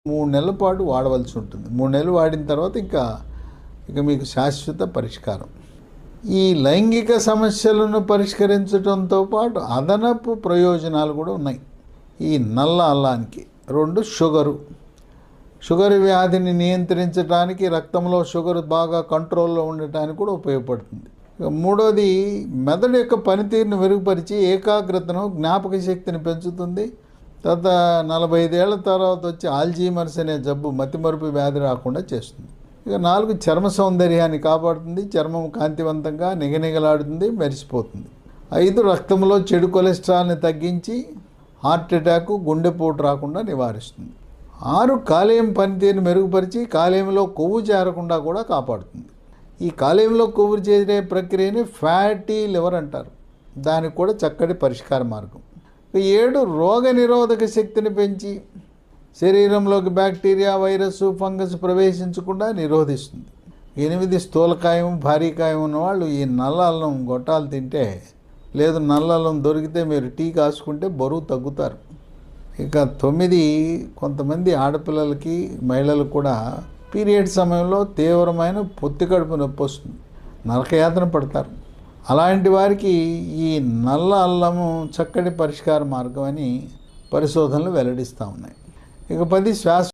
3 నెలల పాటు వాడవలసి ఉంటుంది. 3 నెలలు వాడిన తర్వాత ఇక మీకు శాశ్వత పరిష్కారం. ఈ లైంగిక సమస్యలను పరిష్కరించడంతో పాటు అదనపు ప్రయోజనాలు కూడా ఉన్నాయి. ఈ నల్ల అల్లానికి 2 షుగర్ వ్యాధిని నియంత్రించడానికి, రక్తంలో షుగర్ బాగా కంట్రోల్లో ఉండటానికి కూడా ఉపయోగపడుతుంది. మూడోది మెదడు యొక్క పనితీరును మెరుగుపరిచి ఏకాగ్రతను, జ్ఞాపక శక్తిని పెంచుతుంది. తర్వాత 45 ఏళ్ల తర్వాత వచ్చి ఆల్జీమర్స్ అనే జబ్బు, మతిమరుపు వ్యాధి రాకుండా చేస్తుంది. ఇక 4 చర్మ సౌందర్యాన్ని కాపాడుతుంది. చర్మం కాంతివంతంగా నిగనిగలాడుతుంది, మెరిసిపోతుంది. 5 రక్తంలో చెడు కొలెస్ట్రాల్ని తగ్గించి హార్ట్ అటాక్, గుండెపోటు రాకుండా నివారిస్తుంది. 6 కాలేయం పనితీరును మెరుగుపరిచి కాలేయంలో కొవ్వు చేరకుండా కూడా కాపాడుతుంది. ఈ కాలేయంలో కొవ్వు చేరే ప్రక్రియని ఫ్యాటీ లివర్ అంటారు. దానికి కూడా చక్కటి పరిష్కార మార్గం. 7 రోగ నిరోధక శక్తిని పెంచి శరీరంలోకి బ్యాక్టీరియా, వైరస్, ఫంగస్ ప్రవేశించకుండా నిరోధిస్తుంది. 8 స్థూలకాయం, భారీకాయం ఉన్నవాళ్ళు ఈ నల్ల అల్లం గొట్టాలు తింటే, లేదు నల్ల అల్లం దొరికితే మీరు టీ కాసుకుంటే బరువు తగ్గుతారు. ఇక 9 కొంతమంది ఆడపిల్లలకి, మహిళలకు కూడా పీరియడ్ సమయంలో తీవ్రమైన పొత్తి కడుపు నొప్పి వస్తుంది, నరకయాతన పడతారు. అలాంటి వారికి ఈ నల్ల అల్లము చక్కటి పరిష్కార మార్గం అని పరిశోధనలు వెల్లడిస్తూ ఉన్నాయి. ఇక 10 శ్వాస